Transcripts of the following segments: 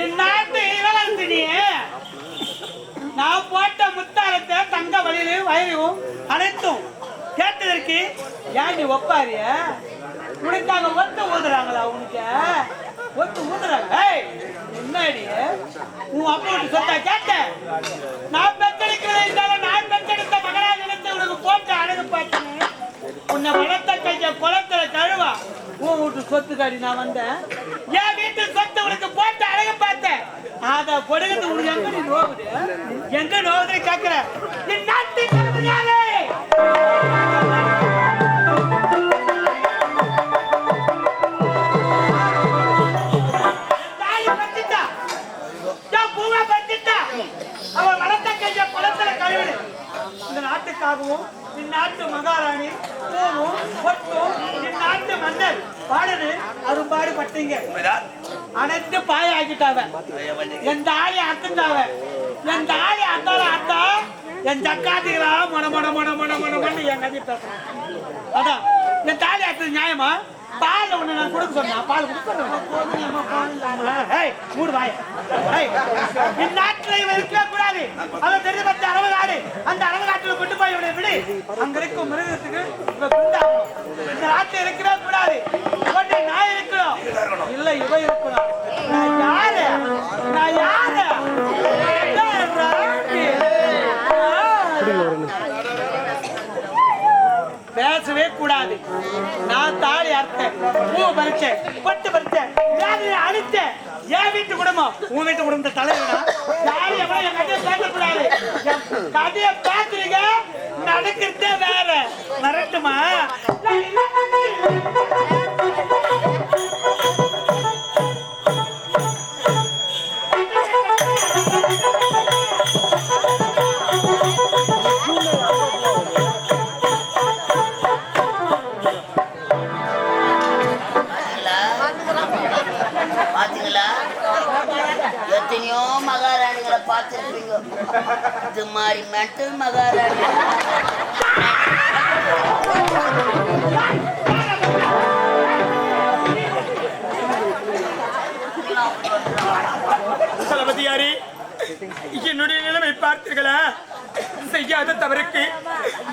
என் நாட்டு இளவரசினியே, நான் போட்ட முத்தாரத்தை தங்க வழியிலும் வயிறும் அனைத்தும் கேட்டதற்கு ஏன் நீ ஒப்பாரிய? உனக்காக ஒத்து ஊதுறாங்களா? உனக்கு ஒத்து ஊதுறாங்க. முன்னாடி உன் அப்பா சொத்தா கேட்ட, நான் பெற்றெடுக்கிறத நான் பெற்றெடுத்த மகளாக நினைத்து உனக்கு போட்டு அழகு பார்த்தேன். உன்னை வளர்த்த கைய குளத்துல கழுவா உன் வீட்டு சொத்து காடி நான் வந்தேன். என் வீட்டு சொத்து உனக்கு போட்டு அழகு பார்த்தேன். அத கொடுக்கிறது உனக்கு எங்க நீ நோகுது? எங்க நோகுது கேட்கிற? என் நாட்டு கருமையாலே அவன் வளர்த்த கைய குளத்துல கழுவு. இந்த நாட்டுக்காகவும் இந்நாட்டு மகாராணி பூவும் பொட்டும் இந்நாட்டு மன்னர் பாடனு அரும்பாடு பட்டீங்க. அனைத்து பாய ஆக்கிட்டாவ. எந்த ஆளி அத்துட்டாவ. எந்த ஆளி அத்தால அத்தா என் சக்காத்திகளா மொன மொன மொன மொன மொன மொன்னு என் கதை பேசுறேன். அதான் என் தாலி அத்தது நியாயமா? பால் ஒண்ணு நான் கொடுக்க சொன்னேன். பால் கொடுக்க மூடு வாய. இந்நாட்டில் இவன் இருக்கவே கூடாது. அதை தெரிஞ்சு பத்தி அரவு காடு. அந்த அரவு காட்டுல கொண்டு போய் இவனை விடு. அங்க இருக்கும் மிருகத்துக்கு இந்த நாட்டில் இருக்கவே கூடாது. ஒன்று நான் இருக்கணும், இல்ல இவ இருக்கணும். நான் யாரு? நான் யாரு? பேசவே கூடாது. நான் தாலி அறுத்தேன், பூ பறிச்சேன், பட்டு பறிச்சேன், அழித்தேன். என் வீட்டு குடும்பம் உன் வீட்டு குடும்பத்தை தலைவனா? யாரும் எவ்வளவு என் கதையை பேசக்கூடாது. கதையை பேசுறீங்க, நடக்கிறதே வேற. மறட்டுமா? எத்தனையோ மகாராணிகளை பார்த்துருப்பீங்க. இது மாதிரி மென்டல் மகாராணி தளபதியாரே, என்னுடைய நிலைமை பார்த்தீர்களா? செய்யாத தவறுக்கு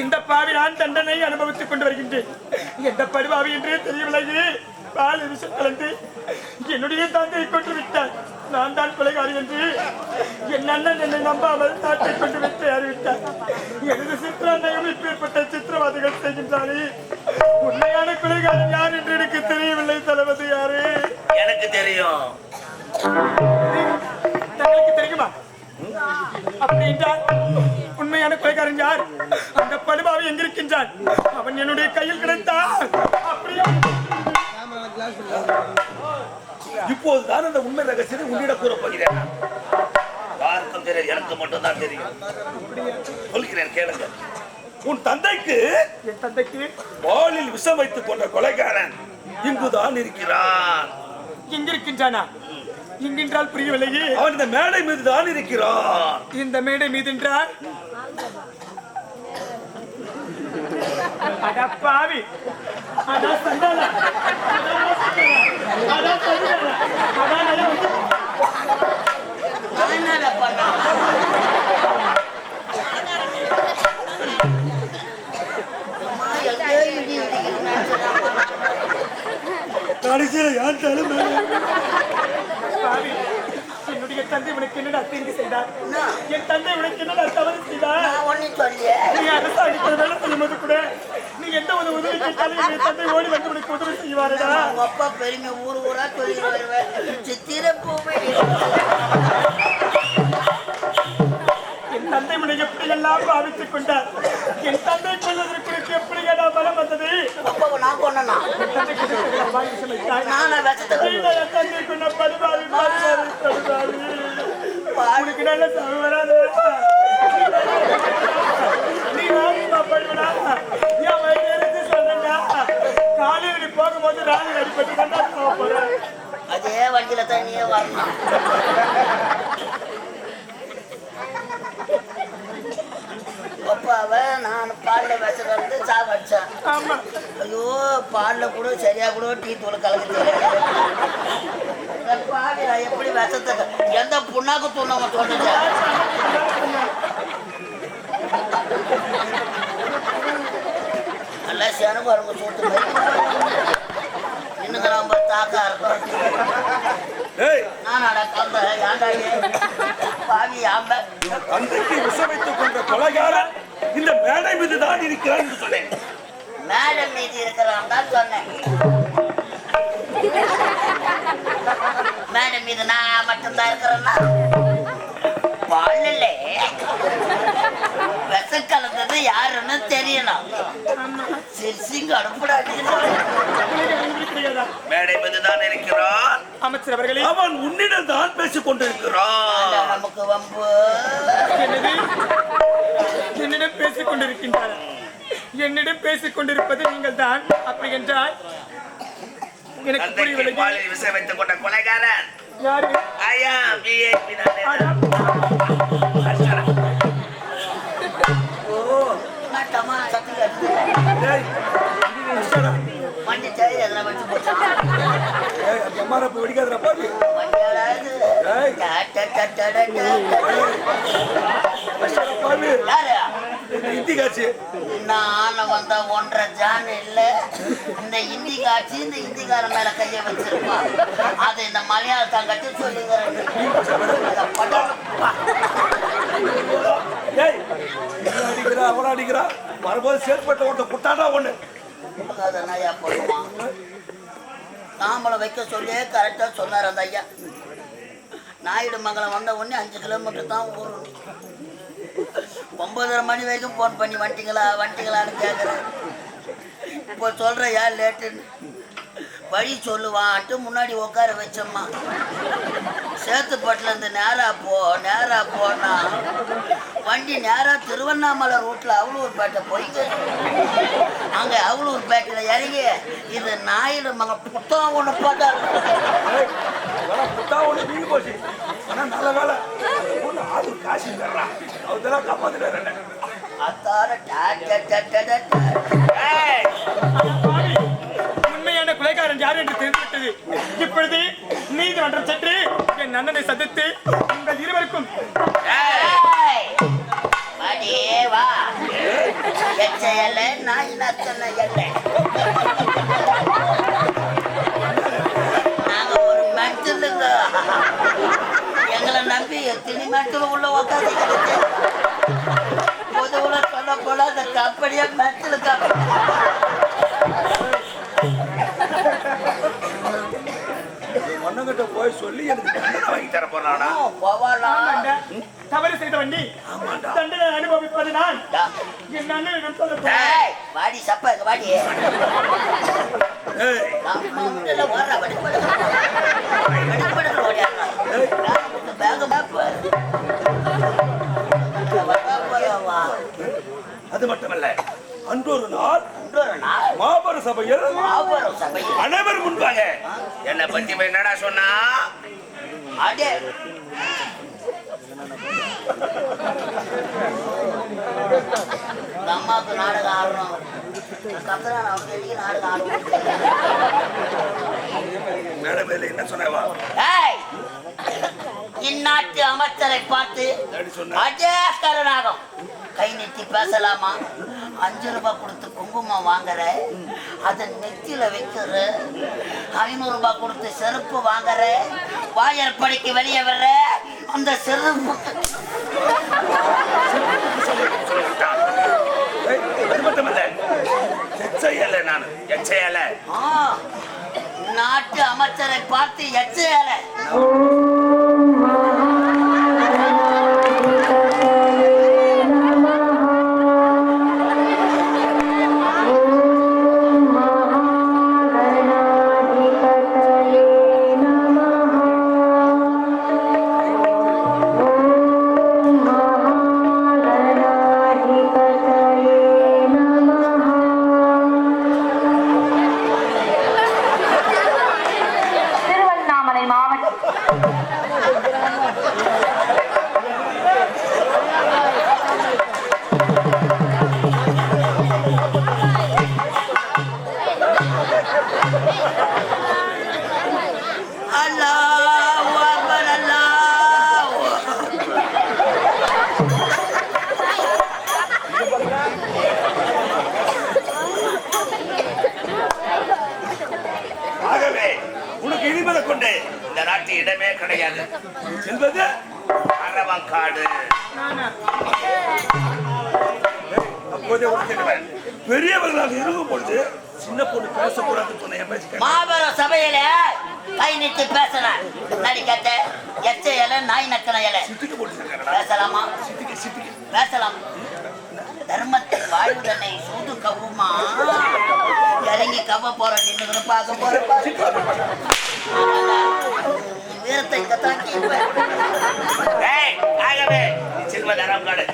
இந்த பாவி நான் தண்டனை அனுபவித்துக் கொண்டு வருகின்றேன். எந்த படுபாவி என்று தெரியவில்லை. பால் விஷம் கலந்து என்னுடைய தந்தையை கொண்டு விட்டார். நான் தான் கொலைகாரி என்று என் அண்ணன் என்னை நம்பாமல் நாட்டை கொண்டு விட்டு அறிவித்தார். எனது சித்திரண்டையும் இப்பேற்பட்ட சித்திரவாதிகள் செய்கின்றாரே. உண்மையான கொலைகாரன் யார் என்று எனக்கு தெரியவில்லை தளபதி. யாரு? எனக்கு தெரியும். தங்களுக்கு தெரியுமா? அப்படி என்றால் உண்மையான கொலைகாரன் யார்? அந்த படுபாவி எங்கிருக்கின்றான்? அவன் என்னுடைய கையில் கிடைத்தான். அப்படியே இப்போதுதான் அந்த உண்மை ரகசியத்தை உன்னிடம் கூறப் போகிறேன். யாருக்கும் தெரியாது, எனக்கு மட்டும் தான் தெரியும். சொல்கிறேன் கேளுங்க. உன் தந்தைக்கு என் தந்தைக்கு வாளில் விஷம் வைத்துக் கொண்ட கொலைகாரன் இங்குதான் இருக்கிறான். எங்கிருக்கின்றானா? எங்கென்றால் புரியவில்லையே. அவன் இந்த மேடை மீது தான் இருக்கிறான். இந்த மேடை மீது என்றால் பாவி அதான் சண்டாளா, அதான் சண்டாளா, என்னுடைய தந்தை உனக்கு என்னடா தீங்கு செய்தார்? என் தந்தை உனக்கு என்னடா தவறு செய்தார்? நீ அரசாணிப்பது வேலை சொல்லும்போது கூட நீ எந்த ஒரு உதவி கேட்டாலும் என் தந்தை ஓடி வந்து உனக்கு உதவி செய்வாரா? அப்பா பெருமை ஊர் ஊரா சொல்லிடுவார். சித்திர பூவே என் தந்தை உன்னை எப்படி எல்லாம் பாவித்துக் கொண்டார். என் தந்தை கொள்வதற்கு எப்படி பலம் வந்தது? நான் கொண்டா தந்தை கொண்ட படுபாவி உனக்கு நல்ல சாவு வராது. நீ படுவடா என் வயது சொல்றா. காலையில் போகும்போது ராணி அடிப்பட்டு கொண்டா போற. அதே வண்டியில தண்ணியே வரணும். அப்பாவை நான் பாலில் வச்சது வந்து சாவடிச்சேன். ஐயோ பாலில் கூட சரியா கூட டீ தூள் கலக்க பாவி எப்படி விஷத்துக்கு எந்த புண்ணாக்கு தூணவன் தோணுச்சு நல்லா சேனக்கு வரவங்க சோத்து இன்னுங்க ரொம்ப தாக்கா இருக்கும் நானாடா கந்த ஏண்டாடி பாவி ஆம்ப தந்தைக்கு விஷமித்துக் கொண்ட கொலைகாரன் இந்த மேடை மீது தான் இருக்கிறான் என்று சொன்னேன். மேடை மீது இருக்கிறான் தான் சொன்னேன். மேடை மீது நான் மட்டும்தான் இருக்கிறேன்னா வாழ்ல விஷ கலந்தது யாருன்னு தெரியணும். சிரிசிங்க அனுப்பிடாது மேடை மீது தான் இருக்கிறான் அமைச்சர் அவர்களே. அவன் உன்னிடம் தான் பேசிக் கொண்டிருக்கிறான். நமக்கு வம்பு என்னிடம் பேசிக் கொண்டிருக்கின்றார். என்னிடம் பேசிக் கொண்டிருப்பது நீங்கள் தான். அப்படி என்றால் எனக்கு புரியவில்லை. விஷம் வைத்துக் கொண்ட கொலைகாரன் யாரு? ஐயா விஐபி வண்டி சரி எதுல வச்சு போச்சான் நான் வந்த 1.5 ஜான் இல்ல இந்த இந்தி காட்சி இந்த இந்திக்கார மேல கைய வச்சிருப்பான். அது இந்த மலையாளத்தான் கட்டி சொல்லுங்கிறேன். வரும்போது சேர்ப்பட்ட ஒருத்த குட்டாடா ஒண்ணு அதை நயா போடுவான். தாம்பளம் வைக்க சொல்லியே கரெக்டா சொன்னார் அந்த ஐயா. நாயுடு மங்கலம் வந்த உடனே 5 கிலோமீட்டர் தான் ஊரும். 9:30 மணி வரைக்கும் போன் பண்ணி வந்துட்டீங்களான்னு கேட்குறேன். இப்போ சொல்ற யார் லேட்டுன்னு வழி சொல்லுவான்ட்டு முன்னாடி உட்கார வச்சம்மா. சேத்துப்பட்டுல இருந்து நேரா போனா வண்டி நேரா திருவண்ணாமலை ரூட்ல அவலூர்பேட்டை போயிட்டு அங்க அவலூர்பேட்டையில இறங்கி இது நாயுடு மங்க புத்தகம் ஒண்ணு போட்டாரு. நல்ல வேலை காசு காப்பாத்து உண்மையான கொலைகாரன் யார் என்று தெரிந்துவிட்டது. இப்பொழுது நீதிமன்றம் சென்று என் அண்ணனை சந்தித்து உங்கள் இருவருக்கும் எங்களை நம்பி எத்தனை மெட்டல் உள்ள உட்காந்து பொதுவுல சொல்ல போல அந்த கம்பெனியா மெட்டல் மண்ணங்கிட்ட போய் சொல்லி எனக்கு வாங்கி தர போறானா? தவறு செய்த வண்டி தண்டனை அனுபவிப்பது நான். என் அண்ணனிடம் சொல்ல வாடி சப்பா வாடி அது மட்டுமல்ல, அன்றொரு நாள் மாபெரும் சபையில் அனைவர் முன்பாக என்னை பத்தி என்னடா சொன்னா? அம்மாவுக்கு நாடகம் ஆடணும் நாடகம் ஆடணும். மேடம் என்ன சொன்னவா? இந்நாட்டு அமைச்சரை பார்த்து அஜே கருணாகம் கை நீட்டி பேசலாமா? 5 ரூபாய் கொடுத்து குங்குமம் வாங்குற, அதை நெத்தியில வைக்கிற, 500 ரூபாய் கொடுத்து செருப்பு வாங்குற, வாயர் படிக்கு வெளியே வர்ற அந்த செருப்பு நாட்டு அமைச்சரை பார்த்து எச்சையல அல்லாஹ் இந்த நாட்டு இடமே கிடையாது. செல்வது அரவங்காடு. அப்போதே பெரியவர்களாக இருக்கும் பொழுது சின்ன பொண்ணு பேசக்கூடாதுன்னு சொன்ன மாபெரும் சபையில கை நீட்டி பேசலாம். நடிக்கட்ட எச்ச இலை நாய் நக்கன இலை பேசலாமா? பேசலாம். தர்மத்தை வாழ்வுதனை சூது கவுமா இறங்கி கவ போற நின்று பார்க்க போற வீரத்தை தாக்கி செல்வது அரவங்காடு.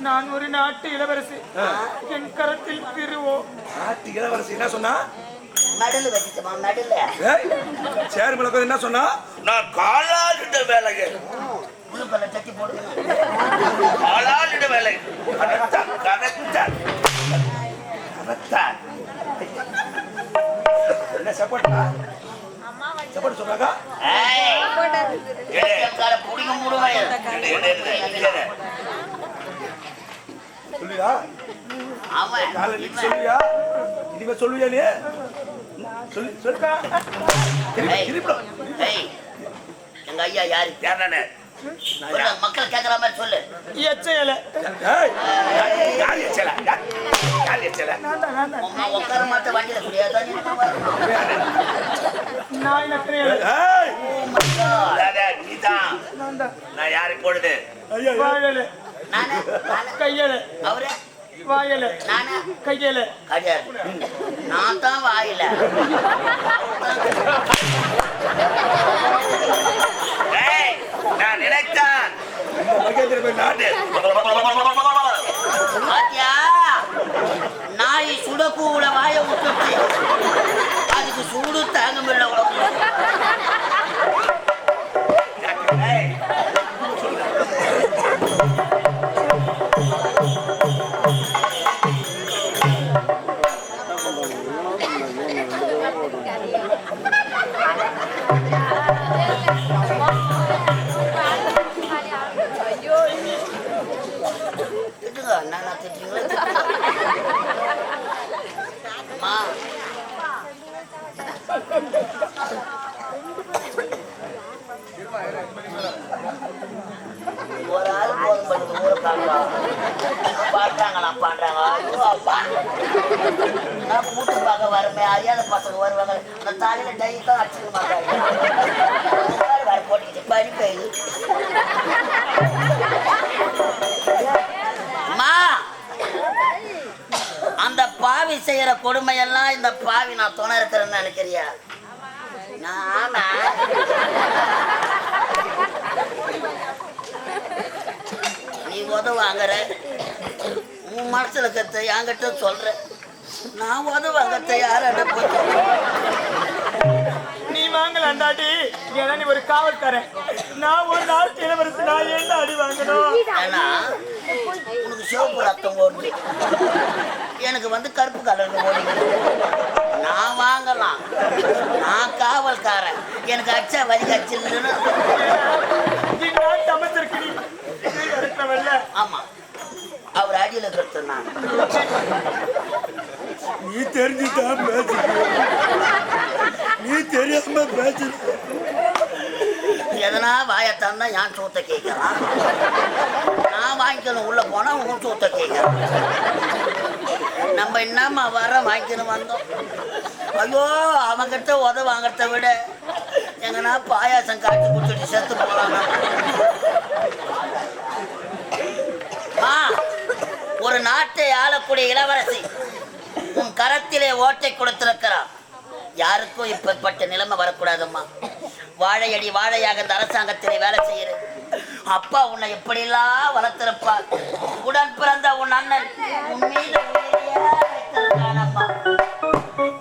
நான் ஒரு நாட்டு இளவரசி. என் கரத்தில் திருவோ. நாட்டு இளவரசி என்ன சொன்னா? Medal வச்சிட்டமா medal. சேர் மலக்கு என்ன சொன்னா? நான் காலாலிட வேலைங்க. புள்ள பல்ல தட்டி போடுங்க. காலாலிட வேலை. கரெக்டா கரெக்டா. கரெக்டா. என்ன சப்போர்ட்டா? சப்போர்ட் சொல்றாங்க. ஏய். ஏய் புடிங்க மூடுவாய். சொல்லியா? ஆமா. காலையில சொல்லியா? இனிமே சொல்லுவியா நீ? சொல்லி சொல்லுடா. ஏய். எங்க ஐயா யாரு? யாரனே? மக்கள் கேக்குற மாதிரி சொல்லு. எச்சையல. ஏய். யார் எச்சல? யார் எச்சல? அம்மா உட்கார மாட்ட வண்டியில குடியாதா நீ? நாய் நக்கரையல. ஏய். டாடா நீதான். நான் யாரை போடுது? ஐயா வாயல. நானே கையல. அவரே வாயல. நானே கையல. கிடையாது. நான் தான் வாயில. ஏய். நான் நினைத்தான். இந்த மகேந்திர போய் நாடு. பாத்தியா? நாய் சுடக்கூட வாய விட்டுச்சு. அதுக்கு சூடு தாங்க முடியல உடம்பு. ஒரு ஆள் போதும் பண்ணுது ஊரை பாடுறாங்களா பாடுறாங்க. கூட்டு பார்க்க வருமே அறியாத பசங்க வருவாங்க. அந்த தாலியில டை தான் அடிச்சுக்க மாட்டாங்க. வேற போட்டுக்கிட்டு பனி பெய்யுது. அந்த பாவி செய்யற கொடுமையெல்லாம் இந்த பாவி நான் துணை இருக்கிறேன்னு நினைக்கிறியா? ஆமா. நீ உதவாங்கிற உன் மனசுல கத்த என்கிட்ட சொல்ற. நான் உதவாங்கத்த யார போய் நீ வாங்கலாண்டாடி. ஏன்னா நீ ஒரு காவல்காரன். நான் ஒரு நாட்டு இளவரசி. நான் என்ன அடி வாங்கணும்? ஏன்னா உனக்கு சிவப்பு ரத்தம் ஓடுது, எனக்கு வந்து கருப்பு கலர் ஓடுது. நான் வாங்கலாம். நான் காவல்காரன். எனக்கு அச்சா வலி கச்சில்லுன்னு. ஆமா, அவர் அடியில கத்துனான். நீ தெரிஞ்சுதான் பேசு. நீ தெரியாம பேசு. எதனா வாயத்தான் தான் என் சூத்த கேட்கலாம். நான் வாங்கிக்கணும். உள்ள போனா உன் சூத்த கேட்கலாம். நம்ம என்னம்மா வர வாங்கிக்கணும் வந்தோம். ஐயோ, அவங்கிட்ட உத வாங்கறத விட எங்கன்னா பாயாசம் காட்டி கொடுத்துட்டு செத்து போலாம். ஒரு நாட்டை ஆளக்கூடிய இளவரசி உன் கரத்திலே ஓட்டை கொடுத்திருக்கிறார். யாருக்கும் இப்பப்பட்ட நிலைமை வரக்கூடாதம்மா. வாழையடி வாழையாக இந்த அரசாங்கத்திலே வேலை செய்யற அப்பா உன்னை எப்படிலாம் வளர்த்திருப்பார். உடன் பிறந்த உன் அண்ணன் உன் மீது வைத்திருக்கானம்மா.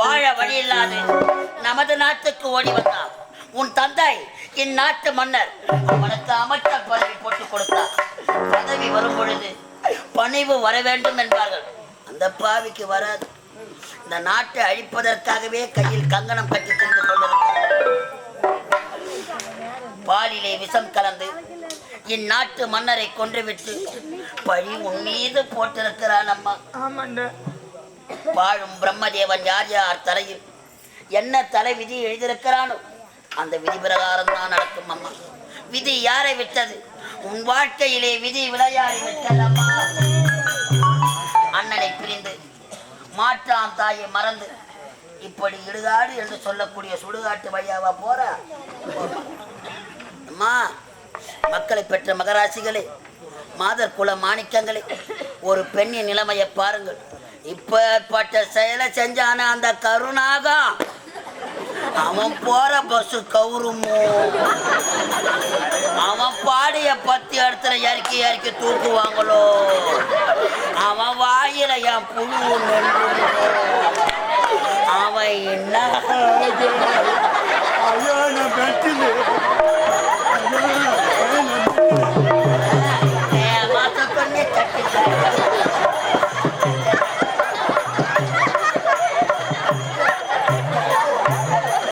வாழ வழி இல்லாது நமது நாட்டுக்கு ஓடி வந்தான் உன் தந்தை இந்நாட்டு மன்னர். அவனுக்கு அமைச்சர் பதவி போட்டு கொடுத்தார். பதவி வரும் பொழுது பணிவு வர வேண்டும் என்பார்கள். அந்த பாவிக்கு வராது. இந்த நாட்டை அழிப்பதற்காகவே கையில் கங்கணம் கட்டி திரிந்து கொண்டிருக்கிறார். பாலிலே விஷம் கலந்து இந்நாட்டு மன்னரை கொன்றுவிட்டு பழி உன் மீது போட்டிருக்கிறான் அம்மா. வாழும் பிரம்மதேவன் யார் யார் தலையில் என்ன தலை விதி எழுதியிருக்கிறானோ அந்த விதி பிரகாரம் தான் நடக்கும் அம்மா. விதி யாரை விட்டது? உன் வாழ்க்கையிலே விதி விளையாடி விட்டதம்மா. அண்ணனை பிரிந்து மாற்றான் தாயை மறந்து இப்படி இடுகாடு என்று சொல்லக்கூடிய சுடுகாட்டு வழியாவா போற அம்மா. மக்களை பெற்ற மகராசிகளே, மாதர் குல மாணிக்கங்களே, ஒரு பெண்ணின் நிலைமையை பாருங்கள். இப்பட்ட செயலை செஞ்சான அந்த கருணாகம் அவன் போற பஸ் கவுருமோ, அவன் பாடிய 10 இடத்துல இறக்கி இறக்கி தூக்குவாங்களோ, அவன் வாயில என் புழு அவன் என்ன